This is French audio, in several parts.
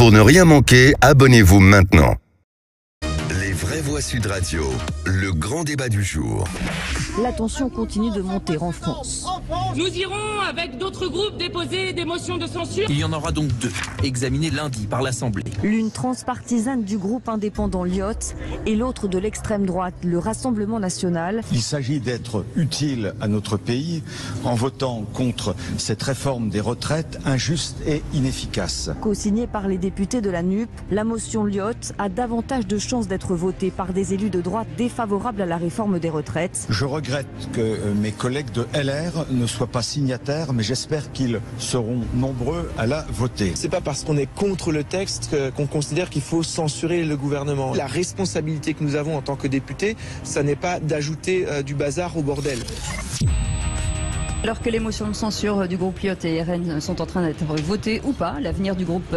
Pour ne rien manquer, abonnez-vous maintenant. Les vraies voix Sud Radio, le grand débat du jour. La tension continue de monter en France. Nous irons, avec d'autres groupes, déposer des motions de censure. Il y en aura donc 2, examinées lundi par l'Assemblée. L'une transpartisane du groupe indépendant Lyotte et l'autre de l'extrême droite, le Rassemblement national. Il s'agit d'être utile à notre pays en votant contre cette réforme des retraites injuste et inefficace. Co-signée par les députés de la NUP, la motion Lyotte a davantage de chances d'être votée par des élus de droite défavorables à la réforme des retraites. Je regrette que mes collègues de LR ne soient pas signataires, mais j'espère qu'ils seront nombreux à la voter. C'est pas parce qu'on est contre le texte qu'on considère qu'il faut censurer le gouvernement. La responsabilité que nous avons en tant que députés, ça n'est pas d'ajouter du bazar au bordel. Alors que les motions de censure du groupe Lyotte et RN sont en train d'être votées ou pas, l'avenir du groupe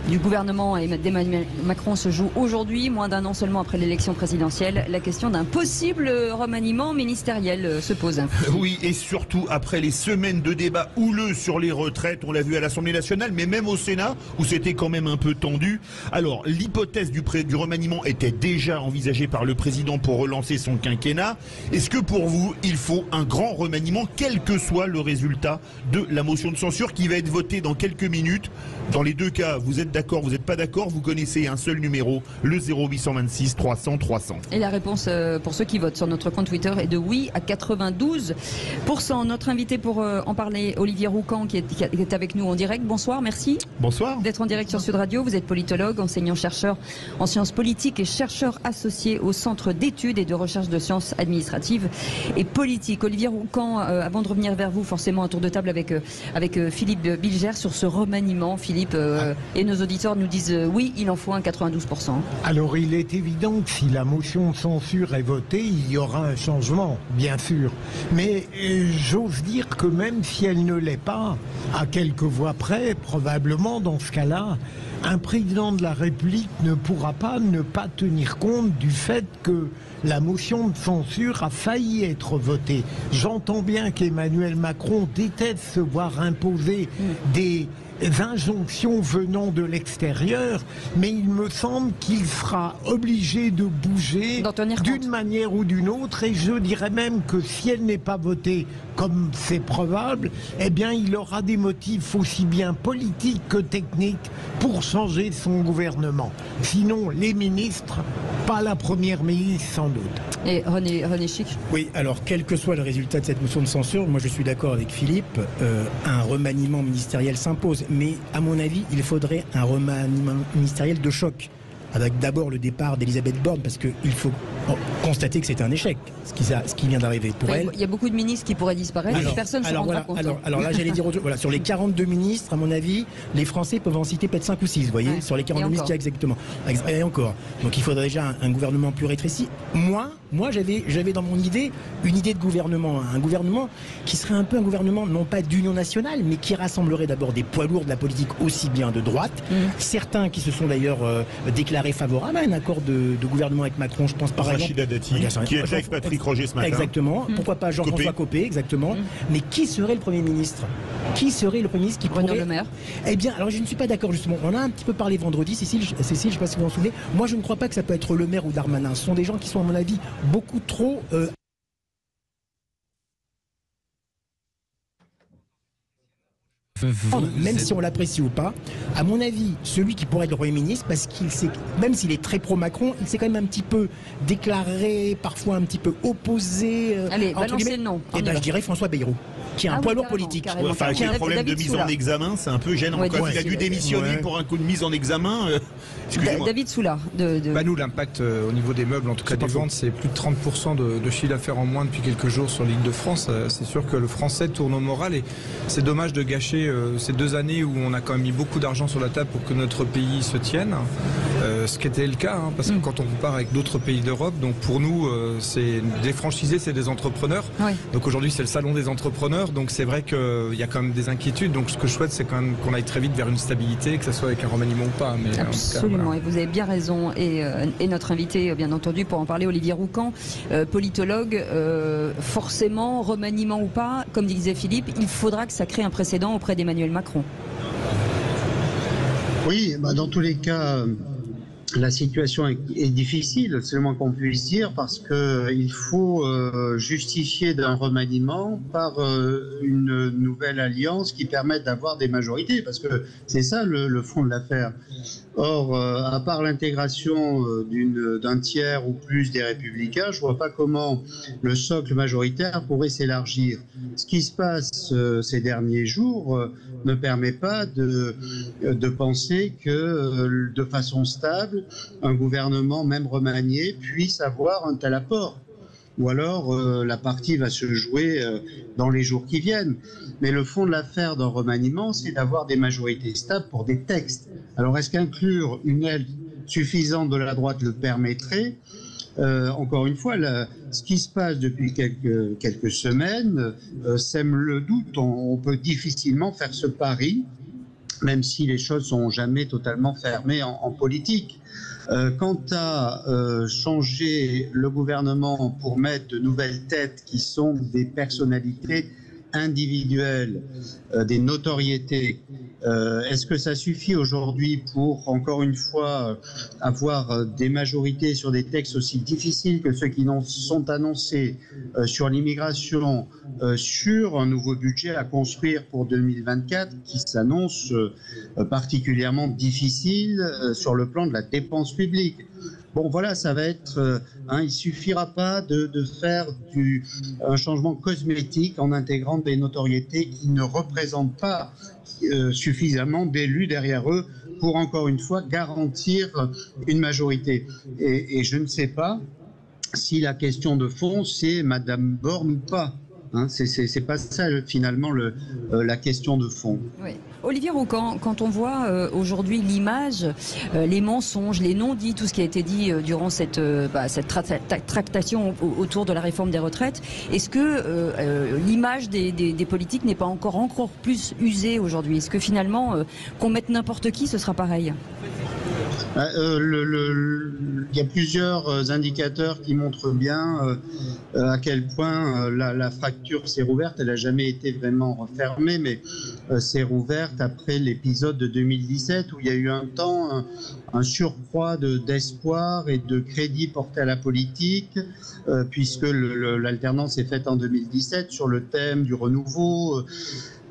du gouvernement et d'Emmanuel Macron se joue aujourd'hui, moins d'un an seulement après l'élection présidentielle. La question d'un possible remaniement ministériel se pose. Oui, et surtout après les semaines de débats houleux sur les retraites, on l'a vu à l'Assemblée nationale, mais même au Sénat, où c'était quand même un peu tendu. Alors, l'hypothèse du remaniement était déjà envisagée par le président pour relancer son quinquennat. Est-ce que pour vous, il faut un grand remaniement, quel que soit le résultat de la motion de censure qui va être votée dans quelques minutes? Dans les deux cas, vous êtes d'accord, vous n'êtes pas d'accord, vous connaissez un seul numéro, le 0826 300 300. Et la réponse pour ceux qui votent sur notre compte Twitter est de oui à 92%. Notre invité pour en parler, Olivier Roucan, qui est avec nous en direct. Bonsoir, merci. Bonsoir. D'être en direct sur Sud Radio. Vous êtes politologue, enseignant-chercheur en sciences politiques et chercheur associé au Centre d'études et de recherche de sciences administratives et politiques. Olivier Roucan, avant de revenir vers vous, forcément un tour de table avec Philippe Bilger sur ce remaniement. Philippe, et nos auditeurs nous disent oui, il en faut un 92%. Alors il est évident que si la motion de censure est votée, il y aura un changement, bien sûr. Mais j'ose dire que même si elle ne l'est pas, à quelques voix près, probablement dans ce cas-là, un président de la République ne pourra pas ne pas tenir compte du fait que la motion de censure a failli être votée. J'entends bien qu'Emmanuel Macron déteste se voir imposer des injonctions venant de l'extérieur, mais il me semble qu'il sera obligé de bouger d'une manière ou d'une autre, et je dirais même que si elle n'est pas votée comme c'est probable, eh bien il aura des motifs aussi bien politiques que techniques pour changer son gouvernement. Sinon, les ministres, pas la première ministre sans doute. Et René Chic. Oui, alors quel que soit le résultat de cette motion de censure, moi je suis d'accord avec Philippe, un remaniement ministériel s'impose. Mais à mon avis, il faudrait un remaniement ministériel de choc, avec d'abord le départ d'Elisabeth Borne, parce qu'il faut constater que c'est un échec, ce qui vient d'arriver pour elle. Il y a beaucoup de ministres qui pourraient disparaître, et personne ne se rendra compte. Alors là, j'allais dire, voilà, sur les 42 ministres, à mon avis, les Français peuvent en citer peut-être 5 ou 6, vous voyez, sur les 42 ministres qu'il y a exactement. Et encore. Donc il faudrait déjà un gouvernement plus rétréci. Moi, j'avais dans mon idée une idée de gouvernement, un gouvernement qui serait un peu un gouvernement, non pas d'union nationale, mais qui rassemblerait d'abord des poids lourds de la politique aussi bien de droite, certains qui se sont d'ailleurs déclarés favorables à un accord de gouvernement avec Macron, je pense par exemple Rachida Dati, qui était avec Patrick Roger ce matin. Exactement. Pourquoi pas Jean-François Copé, exactement. Mais qui serait le Premier ministre? Qui serait le Premier ministre qui pourrait... Bruno Le Maire. Eh bien, alors je ne suis pas d'accord justement. On a un petit peu parlé vendredi, Cécile, je ne sais pas si vous en souvenez. Moi, je ne crois pas que ça peut être Le Maire ou Darmanin. Ce sont des gens qui sont, à mon avis, beaucoup trop... Même si on l'apprécie ou pas, à mon avis, celui qui pourrait être le Premier ministre, parce qu'il sait, même s'il est très pro-Macron, il s'est quand même un petit peu déclaré, parfois un petit peu opposé. Allez, balancez le nom. Et ben, je dirais François Bayrou, qui est un poids lourd politique. Enfin, qui a un problème de mise en examen, c'est un peu gênant. Il a dû démissionner pour un coup de mise en examen. David Soulard. Nous, l'impact au niveau des meubles, en tout cas des ventes, c'est plus de 30% de chiffre d'affaires en moins depuis quelques jours sur l'Île-de-France. C'est sûr que le français tourne au moral et c'est dommage de gâcher ces 2 années où on a quand même mis beaucoup d'argent sur la table pour que notre pays se tienne, ce qui était le cas, parce que quand on compare avec d'autres pays d'Europe, donc pour nous, c'est des franchisés, c'est des entrepreneurs. Oui. Donc aujourd'hui, c'est le salon des entrepreneurs, donc c'est vrai qu'il y a quand même des inquiétudes. Donc ce que je souhaite, c'est quand même qu'on aille très vite vers une stabilité, que ce soit avec un remaniement ou pas. Mais absolument, en tout cas, voilà. Et vous avez bien raison. Et notre invité, bien entendu, pour en parler, Olivier Roucan, politologue, forcément, remaniement ou pas, comme disait Philippe, il faudra que ça crée un précédent auprès d'Emmanuel Macron. Oui, dans tous les cas, la situation est difficile, c'est le moins qu'on puisse dire, parce qu'il faut justifier d'un remaniement par une nouvelle alliance qui permette d'avoir des majorités, parce que c'est ça le fond de l'affaire. Or, à part l'intégration d'un tiers ou plus des Républicains, je ne vois pas comment le socle majoritaire pourrait s'élargir. Ce qui se passe ces derniers jours ne permet pas de penser que, de façon stable, un gouvernement, même remanié, puisse avoir un tel apport. Ou alors la partie va se jouer dans les jours qui viennent. Mais le fond de l'affaire d'un remaniement, c'est d'avoir des majorités stables pour des textes. Alors est-ce qu'inclure une aile suffisante de la droite le permettrait ? Encore une fois, ce qui se passe depuis quelques semaines sème le doute. On peut difficilement faire ce pari, même si les choses sont jamais totalement fermées en politique. Quant à changer le gouvernement pour mettre de nouvelles têtes qui sont des personnalités individuelles, des notoriétés, est-ce que ça suffit aujourd'hui pour, encore une fois, avoir des majorités sur des textes aussi difficiles que ceux qui sont annoncés sur l'immigration, sur un nouveau budget à construire pour 2024 qui s'annonce particulièrement difficile sur le plan de la dépense publique? Bon, voilà, ça va être... il suffira pas de faire un changement cosmétique en intégrant des notoriétés qui ne représentent pas suffisamment d'élus derrière eux pour, encore une fois, garantir une majorité. Et je ne sais pas si la question de fond, c'est Madame Borne ou pas. C'est pas ça finalement la question de fond. Oui. Olivier Roucan, quand on voit aujourd'hui l'image, les mensonges, les non-dits, tout ce qui a été dit durant cette tractation autour de la réforme des retraites, est-ce que l'image des politiques n'est pas encore plus usée aujourd'hui? Est-ce que finalement, qu'on mette n'importe qui, ce sera pareil? Il y a plusieurs indicateurs qui montrent bien à quel point la fracture s'est rouverte. Elle n'a jamais été vraiment refermée, mais s'est rouverte après l'épisode de 2017 où il y a eu un temps un surcroît d'espoir et de crédit porté à la politique, puisque l'alternance est faite en 2017 sur le thème du renouveau.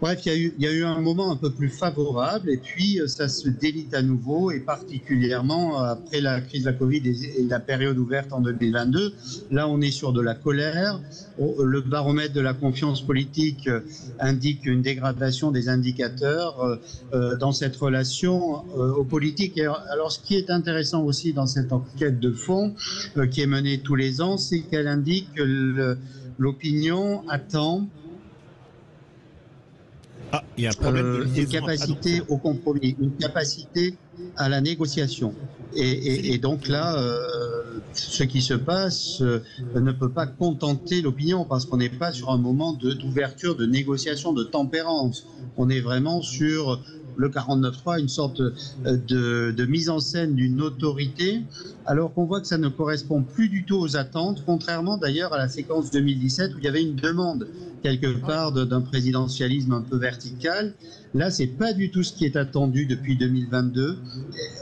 Bref, il y a eu un moment un peu plus favorable et puis ça se délite à nouveau et particulièrement après la crise de la Covid et la période ouverte en 2022. Là, on est sur de la colère. Le baromètre de la confiance politique indique une dégradation des indicateurs dans cette relation aux politiques. Et alors, ce qui est intéressant aussi dans cette enquête de fond qui est menée tous les ans, c'est qu'elle indique que l'opinion attend il y a un problème une capacité au compromis, une capacité à la négociation. Et donc là, ce qui se passe ne peut pas contenter l'opinion parce qu'on n'est pas sur un moment d'ouverture, de négociation, de tempérance. On est vraiment sur le 49.3, une sorte de mise en scène d'une autorité, alors qu'on voit que ça ne correspond plus du tout aux attentes, contrairement d'ailleurs à la séquence 2017 où il y avait une demande quelque part d'un présidentialisme un peu vertical. Là, c'est pas du tout ce qui est attendu depuis 2022.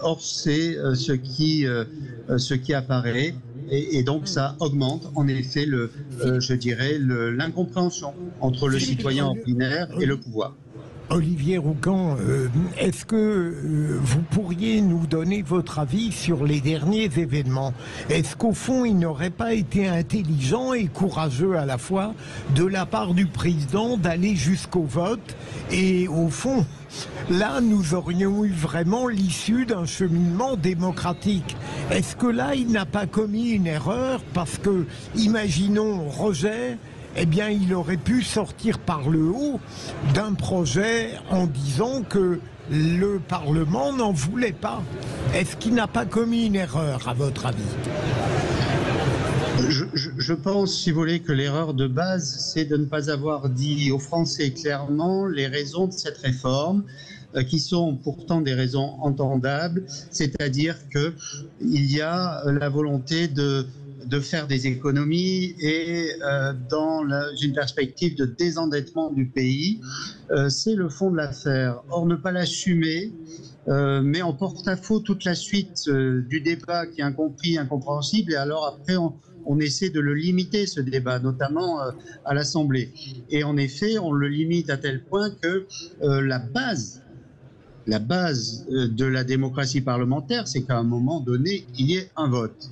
Or, c'est ce qui apparaît. Et donc, ça augmente, en effet, je dirais, l'incompréhension entre le citoyen ordinaire et le pouvoir. Olivier Roucan, est-ce que vous pourriez nous donner votre avis sur les derniers événements? Est-ce qu'au fond, il n'aurait pas été intelligent et courageux à la fois de la part du président d'aller jusqu'au vote? Et au fond, là, nous aurions eu vraiment l'issue d'un cheminement démocratique. Est-ce que là, il n'a pas commis une erreur? Parce que, imaginons Roger, eh bien, il aurait pu sortir par le haut d'un projet en disant que le Parlement n'en voulait pas. Est-ce qu'il n'a pas commis une erreur, à votre avis? Je pense, si vous voulez, que l'erreur de base, c'est de ne pas avoir dit aux Français clairement les raisons de cette réforme, qui sont pourtant des raisons entendables, c'est-à-dire qu'il y a la volonté de faire des économies et dans une perspective de désendettement du pays. C'est le fond de l'affaire. Or, ne pas l'assumer, mais on porte-à-faux toute la suite du débat qui est incompris, incompréhensible, et alors après on essaie de le limiter, ce débat, notamment à l'Assemblée. Et en effet, on le limite à tel point que la base de la démocratie parlementaire, c'est qu'à un moment donné, il y ait un vote.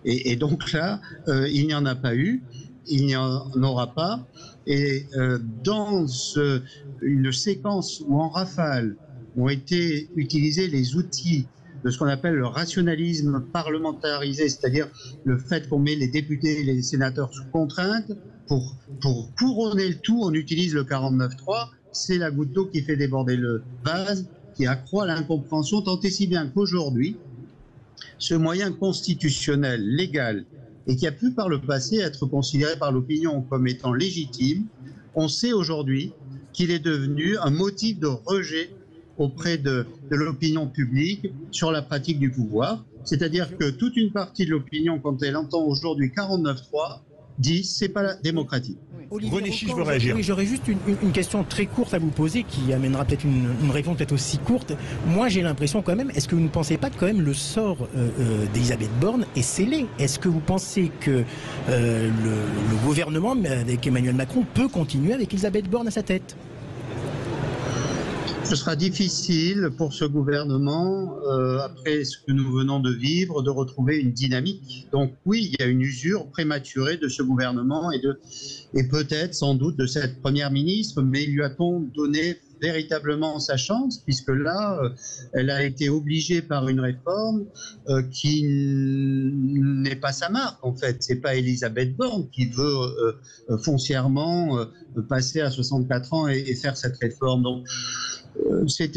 Et donc là, il n'y en a pas eu, il n'y en aura pas. Et dans une séquence où en rafale ont été utilisés les outils de ce qu'on appelle le rationalisme parlementarisé, c'est-à-dire le fait qu'on met les députés et les sénateurs sous contrainte, pour couronner le tout, on utilise le 49.3, c'est la goutte d'eau qui fait déborder le vase, qui accroît l'incompréhension, tant et si bien qu'aujourd'hui, ce moyen constitutionnel, légal, et qui a pu par le passé être considéré par l'opinion comme étant légitime, on sait aujourd'hui qu'il est devenu un motif de rejet auprès de l'opinion publique sur la pratique du pouvoir. C'est-à-dire que toute une partie de l'opinion, quand elle entend aujourd'hui 49.3, dit c'est pas démocratique. René Chiche veut réagir. Oui, j'aurais juste une question très courte à vous poser qui amènera peut-être une réponse peut-être aussi courte. Moi, j'ai l'impression quand même, est-ce que vous ne pensez pas que quand même le sort d'Elisabeth Borne est scellé? Est-ce que vous pensez que le gouvernement avec Emmanuel Macron peut continuer avec Elisabeth Borne à sa tête? Ce sera difficile pour ce gouvernement, après ce que nous venons de vivre, de retrouver une dynamique. Donc oui, il y a une usure prématurée de ce gouvernement et peut-être sans doute de cette première ministre, mais lui a-t-on donné véritablement sa chance, puisque là, elle a été obligée par une réforme qui n'est pas sa marque, en fait. C'est pas Elisabeth Borne qui veut foncièrement passer à 64 ans et faire cette réforme. Donc, c'est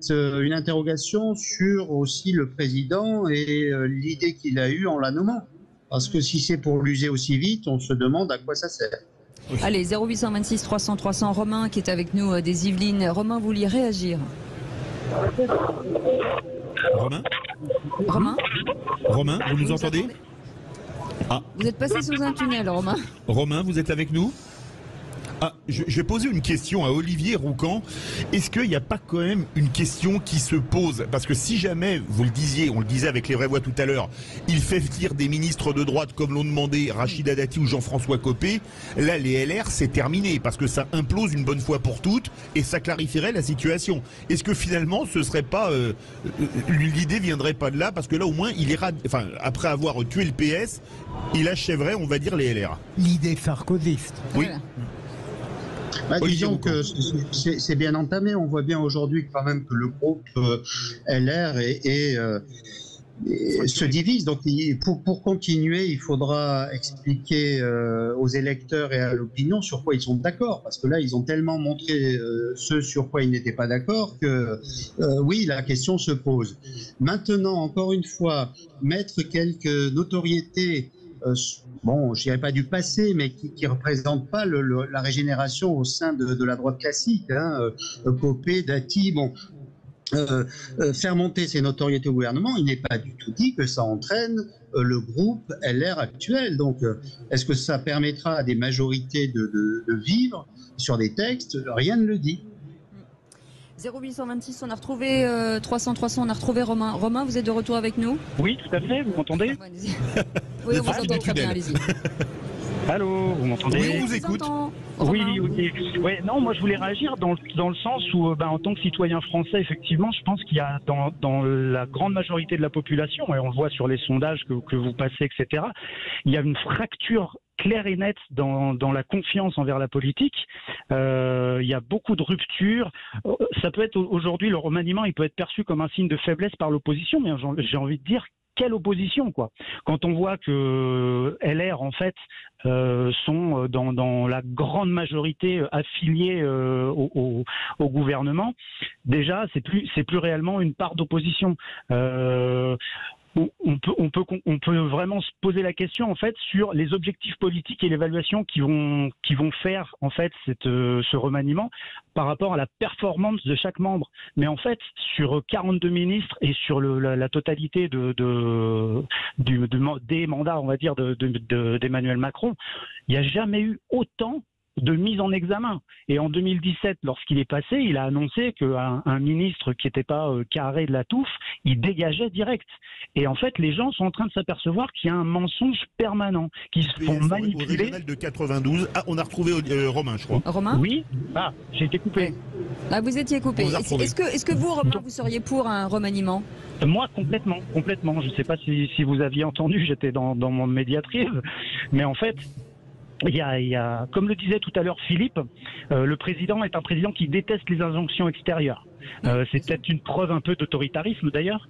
une interrogation sur aussi le président et l'idée qu'il a eue en la nommant. Parce que si c'est pour l'user aussi vite, on se demande à quoi ça sert. Oui. Allez, 0826 300 300, Romain qui est avec nous des Yvelines. Romain, vous vouliez réagir? Romain, vous nous entendez? Vous êtes passé sous un tunnel, Romain. Romain, vous êtes avec nous? Je vais poser une question à Olivier Roucan. Est-ce qu'il n'y a pas quand même une question qui se pose? Parce que si jamais, vous le disiez, on le disait avec les vraies voix tout à l'heure, il fait venir des ministres de droite comme l'ont demandé Rachida Dati ou Jean-François Copé, là les LR c'est terminé parce que ça implose une bonne fois pour toutes et ça clarifierait la situation. Est-ce que finalement ce serait pas l'idée viendrait pas de là, parce que là au moins il ira, enfin après avoir tué le PS, il achèverait on va dire les LR. L'idée sarkozyste. Oui. Disons que c'est bien entamé. On voit bien aujourd'hui quand même que le groupe LR se divise. Donc pour continuer, il faudra expliquer aux électeurs et à l'opinion sur quoi ils sont d'accord. Parce que là, ils ont tellement montré ce sur quoi ils n'étaient pas d'accord que oui, la question se pose. Maintenant, encore une fois, mettre quelques notoriétés bon, je dirais pas du passé, mais qui ne représente pas la régénération au sein de la droite classique. Copé, Dati, bon, faire monter ces notoriétés au gouvernement, il n'est pas du tout dit que ça entraîne le groupe LR actuel. Donc, est-ce que ça permettra à des majorités de vivre sur des textes? Rien ne le dit. 0826, on a retrouvé 300 300, on a retrouvé Romain. Romain, vous êtes de retour avec nous? Oui, tout à fait, vous m'entendez? Oui, on vous entend très bien, allez-y. Allô, vous m'entendez? Oui, on vous écoute. Oui, ouais, non, moi je voulais réagir dans le sens où, en tant que citoyen français, effectivement, je pense qu'il y a dans la grande majorité de la population, et on le voit sur les sondages que vous passez, etc., il y a une fracture claire et nette dans la confiance envers la politique. Il y a beaucoup de ruptures. Ça peut être aujourd'hui, le remaniement, il peut être perçu comme un signe de faiblesse par l'opposition, mais j'ai envie de dire, quelle opposition, quoi. Quand on voit que LR, en fait, sont dans la grande majorité affiliés au gouvernement, déjà, c'est plus réellement une part d'opposition. On peut vraiment se poser la question en fait sur les objectifs politiques et l'évaluation qui vont faire en fait ce remaniement par rapport à la performance de chaque membre. Mais en fait sur 42 ministres et sur la totalité des mandats on va dire d'Emmanuel Macron, il n'y a jamais eu autant de mise en examen. Et en 2017, lorsqu'il est passé, il a annoncé qu'un ministre qui n'était pas carré de la touffe, il dégageait direct. Et en fait, les gens sont en train de s'apercevoir qu'il y a un mensonge permanent, qu'ils se font manipuler. Au régional de 92, on a retrouvé Romain, je crois. Romain ? Oui, j'ai été coupé. Ah, vous étiez coupé. Est-ce que vous, Romain, vous seriez pour un remaniement ? Moi, complètement. Je ne sais pas si vous aviez entendu, j'étais dans mon médiatrice, mais en fait, il y a, comme le disait tout à l'heure Philippe, le président est un président qui déteste les injonctions extérieures. C'est peut-être une preuve un peu d'autoritarisme d'ailleurs,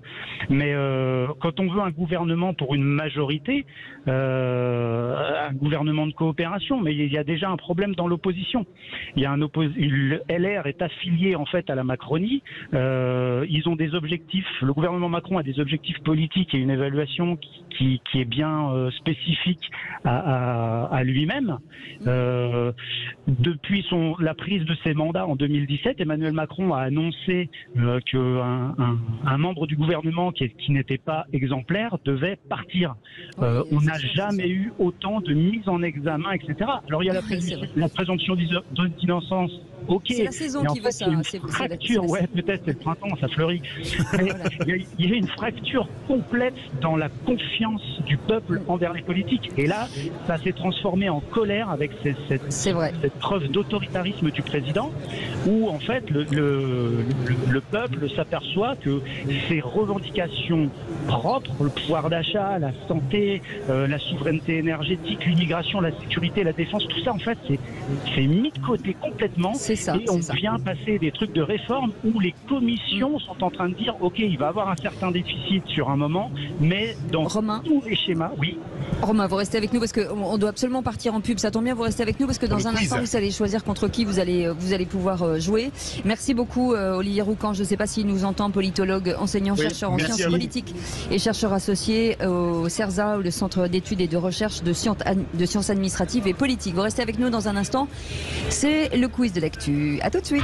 mais quand on veut un gouvernement pour une majorité, un gouvernement de coopération, mais il y a déjà un problème dans l'opposition. Il y a LR est affilié en fait à la Macronie. Ils ont des objectifs. Le gouvernement Macron a des objectifs politiques et une évaluation qui est bien spécifique à lui-même. Depuis la prise de ses mandats en 2017, Emmanuel Macron a annoncé qu'un membre du gouvernement qui n'était pas exemplaire devait partir. On n'a jamais eu autant de mise en examen, etc. Alors il y a la présomption d'innocence. Ok. C'est la saison qui veut ça. C'est une fracture, ouais, peut-être c'est le printemps, ça fleurit. Il y a une fracture complète dans la confiance du peuple envers les politiques. Et là, ça s'est transformé en colère avec cette preuve d'autoritarisme du président, où en fait le peuple s'aperçoit que ses revendications propres, le pouvoir d'achat, la santé, la souveraineté énergétique, l'immigration, la sécurité, la défense, tout ça en fait c'est mis de côté complètement. Et on vient passer des trucs de réforme où les commissions sont en train de dire ok, il va avoir un certain déficit sur un moment, mais dans tous les schémas, oui. Romain, vous restez avec nous parce qu'on doit absolument partir en pub. Ça tombe bien, vous restez avec nous parce que dans un instant, vous allez choisir contre qui vous allez pouvoir jouer. Merci beaucoup, Olivier Roucan. Je ne sais pas s'il nous entend, politologue, enseignant, chercheur en sciences politiques et chercheur associé au CERSA, le Centre d'études et de recherche de sciences administratives et politiques. Vous restez avec nous dans un instant. C'est le quiz de l'actu. À tout de suite.